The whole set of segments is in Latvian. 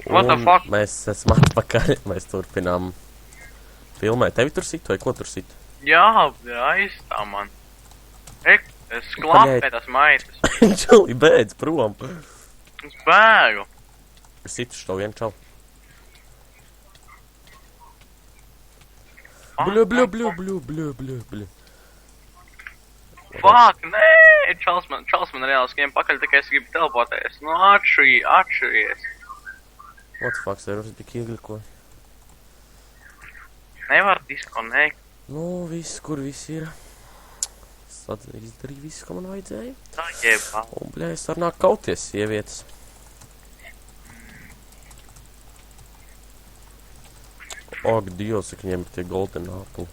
What the fuck? Mēs esam atpakaļ, mēs turpinām filmēt. Tevi tur sit vai ko tur sit? Jā, aizstā man. Es klapē tas maitas. Čali, beidz prom. Es bēgu. Es situ šo vienu čali. Bļu. Fuck, nē! Čals man reāli skrien pakaļ, tā kā es gribu teleportēties. Nu, atšujies. What the fuck, servers bija iegļukoja. Nevar disconnect. Nu, viss, kur viss ir. Es izdarīju visu, ko man vajadzēja. Tā jebā. Un, bļā, es var nāk kauties, sievietes. Ak, Dievs, ka ņem tie golden apple.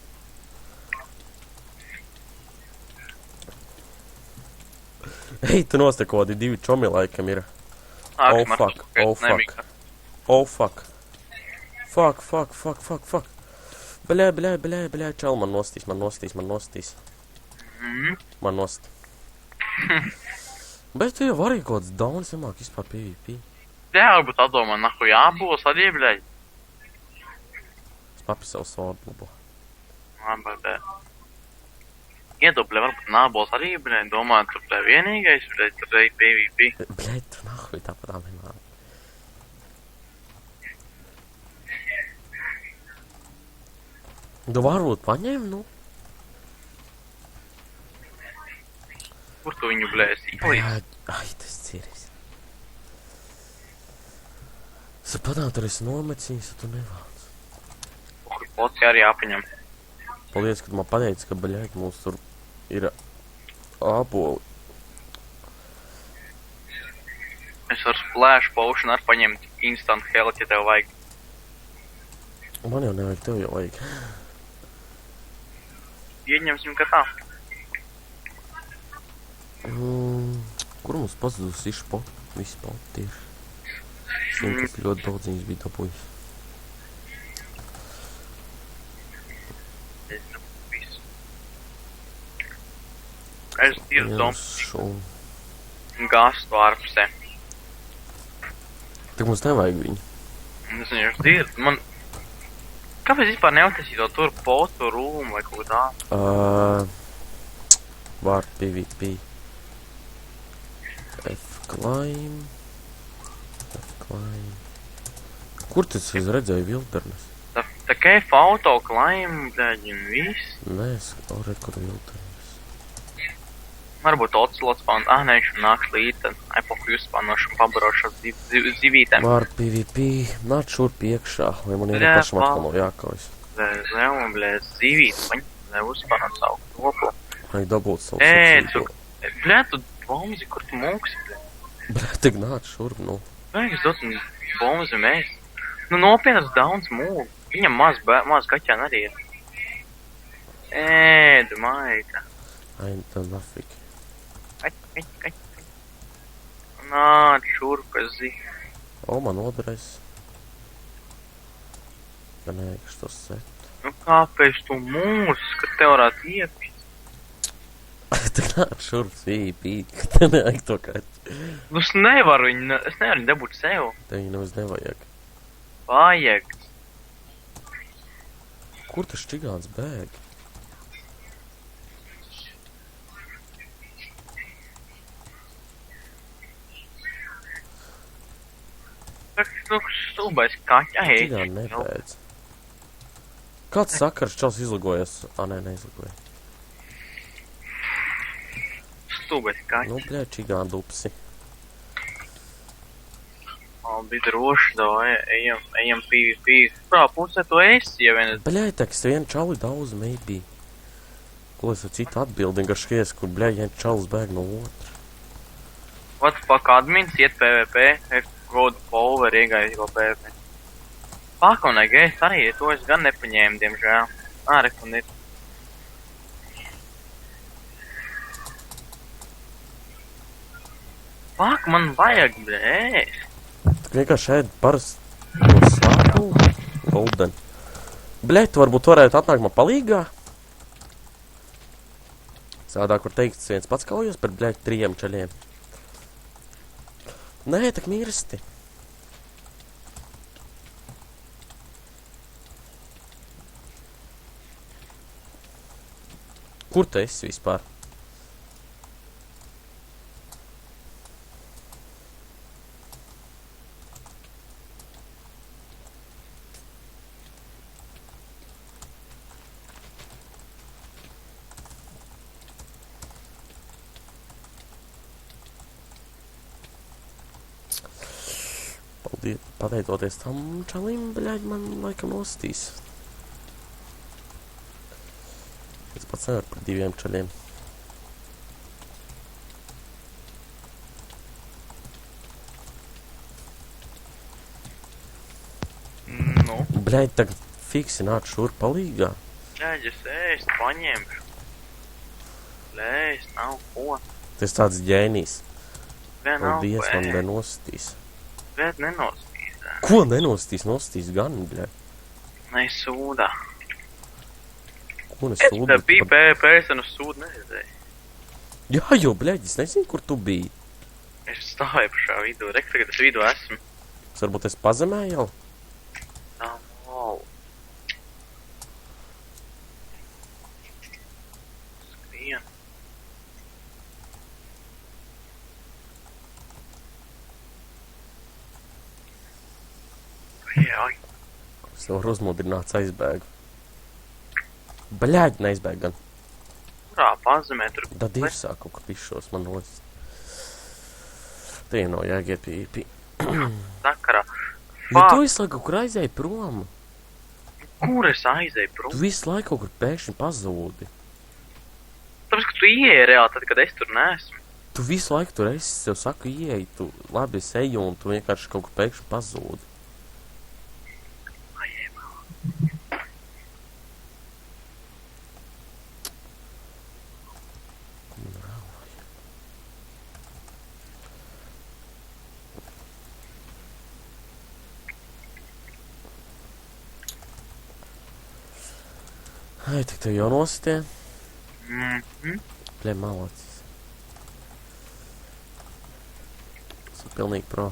Ej, tu nost, kodi divi čomi laikam ir. Oh, fuck. Bļā, čal, man nostīs. Man nost. Bet tu jau vari kaut kāds daunis iemāk vispār PvP. Jā, varbūt atdomā, nahu jābūs arī, bļaļ. Es papi savu svordu lubo. Labi. Iedu, bļaļ, varbūt nābols arī, bļaļ, domāju, tu bļaļ vienīgais, bļaļ, tur rei PvP. Bļaļ, tu nahu, tāpat vienmēr. Tu varbūt paņem, nu? Kur tu viņu, bļaļ, esi ielīdz? Ai, tas ciris. Sapadām, tur esi nomecījis, tu nevāc. Poci arī jāpaņem. Paldies, ka tu man pateici, ka, bļaļ, mums tur ir āboli. Es varu splash potion ar paņemt instant health, ja tev vajag. Man jau nevajag, tev jau vajag. Ieņemsim, ka tā. Kur mums pazudus išpot? Visi pot tieši. Šim, kas ļoti daudz viņas bija dabūjis. Es dirdu gastu ārpusē. Tik mums nevajag viņu. Es viņu dirdu, man... Kāpēc vispār nevatasīt to tur potu rūmu vai kaut tā? Var PvP. F-climb. Kur tas es redzēju Wilderness? Tā kā auto climb, bļaļ, un viss. Nē, es redzu, kur Wilderness. Varbūt ocelots spawn, nē, viņš nāks līdz, tad epoku jūs spawnošu un pabarošu ar zivītēm. Var PvP, nāc šurp iekšā, vai man ir pašam atkal nav jākaujas. Bļaļ, zivīti, paņem, uzspawnot savu topu. Vai dabūt savu secību. Bļaļ, tu bomzi, kur tu mūksi, bļaļ? Bļaļ, tik nāc šurp, nu. Vajag es dot bomzi mēs. Nu, nopietnas daudz mūgu. Viņam maz gaķēn arī ir. Ēdu, maita. Ainda nafik. Kaķi. Nāc šurp, es zinu. O, man odrais. Ja nē, kas to set. Nu, kāpēc tu mūs, ka te varētu iepīt? Tu nāc šurp svīpī, ka te nevajag to kaķi. Nu, es nevaru viņu dabūt sev. Te viņu nemaz nevajag. Vajag. Kur tas čigāns bēg? Nu, stulbais kaķi. Čigāni nebēdz. Kāds sakars čals izlagojas? Nē, neizlagoja. Stulbais kaķi. Nu, bļē, čigāni dupsi. Bija droši, ejam PvP. Kurā pusē tu esi, ja vien... Bļē, teks, vien čali daudz maybe. Ko es ar citu atbildinu, ka škies, kur bļē, vien čalis bēg no otra. What the fuck, admins iet PvP, ir godu power iegājis ko PvP. Fuck, un es arī, to es gan nepaņēmu, diemžēl. Rekund ir. Fuck, man vajag, bļēs. Vienkārši ēd parasti sāpulu. Golden. Bļē, tu varbūt varētu atnākt man palīgā? Sādāk var teikt, viens pats kaujas par, bļē, 3 čaļiem. Nē, tak mirsti. Kur tu esi vispār? Pateicoties tam čalim, bļaļ, man laikam nostīs. Es pats nevaru par 2 čaļiem. Nu, Bļaļ, tagad fiksi nāc šur palīgā. ģēģis ēst, paņemšu. Lēst, nav ko. Tas tāds ģēnijs. Vien nav Paldies, ko man ēst. nenostīs. Vien nenostīs. Ko nenostīs? Nostīs gan, bļaļ. Nesūdā. Ko Es nesūdu? te biju PvP, es nu sūdu neredzēju. Jā, jo, bļaļ, es nezinu, kur tu biji. Es stāvēju pašā vidū. Rek, tagad es vidū esmu. Es varbūt es pazemēju jau? Tā, wow. Skrien. Jai. Es varu uzmodrināt aizbēgu. Bļaļ, neizbēgu gan. Kurā pazemē tur? Tad ir sāku, ka pišos man nocis. Tie nav jāgiet pie īpi. Sakarā. Ja tu visu laiku kaut kur aizēji prom, Kur es aizēju tu prom? visu laiku kaut kur pēkšņi pazūdi. Tāpēc, ka tu ieeji reāli tad, kad es tur neesmu. Tu visu laiku tur esi, tev saku, ieeji, tu labi es eju un tu vienkārši kaut kur pēkšņi pazūdi. Ai, ejam. Ai, tik tev jau nositē. Mhm. Bļaļ, malacis. Esmu pilnīgi pro.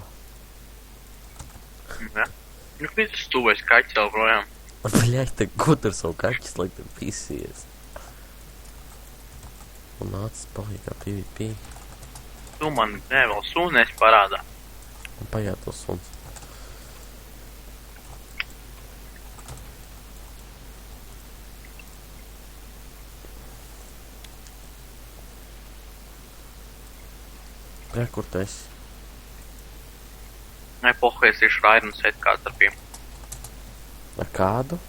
Ja. Nu, kāpēc tu stūvēs kaķis vēl projām? Bļaļ, te gutur savu kaķis, lai te pisies. Un nācis palīgā PvP. Tu man ne vēl sūnēs parādā. Un pajāt to suns. Bļaļ, kur tu esi? Nē, pohies ir Iron set kāds ar piem. Ar kādu?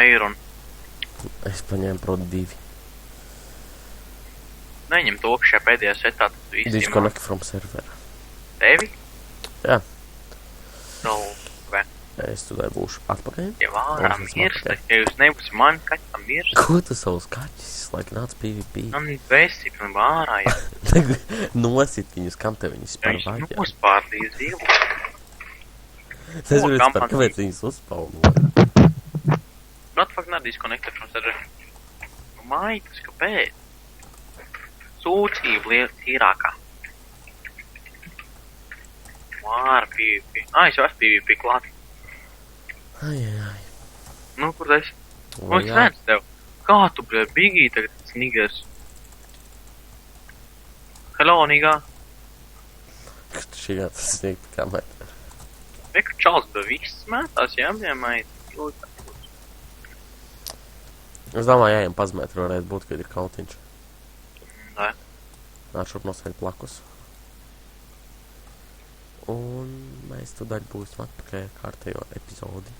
Iron. Es paņēmu pro 2. Neņem to, ka šajā pēdējā setā tad visiem Disconnect from server. tevi. Jā. Nu, vai? Es tudai būšu atpakaļ. Ja vārā Un es mirsti, atpakaļ. ja jūs nebūsi mani kaķam mirsti, Ko tu savus kaķis, lai nāc PvP? man vēstīk un vārā, ja Nosit viņus, kam te viņus par viņš vajag? nospārdīs zilu. Es nezinu, kam par man kāpēc viņus uzpaunoja. Not fuck not disconnected from server. Nu, maitas, kāpēc? Sūdzība tīrākā. Vāra PvP. Es jau esmu PvP klāt. Ai, ai, ai. Nu, kur es? O, Nu, es jā. redzu tev. Kā tu, bļē, bigī tagad snigers? Hello, nigā. Šī tas sniegt kamēr. Veka čals, bet viss mētās, jā, bļē, mait. Es domāju, ejam pazmēt, varētu būt, kad ir kautiņš. Nē. Nāc šurp nosēd plakus. Un mēs tu daļ būsim atpakaļ kārtējo epizodi.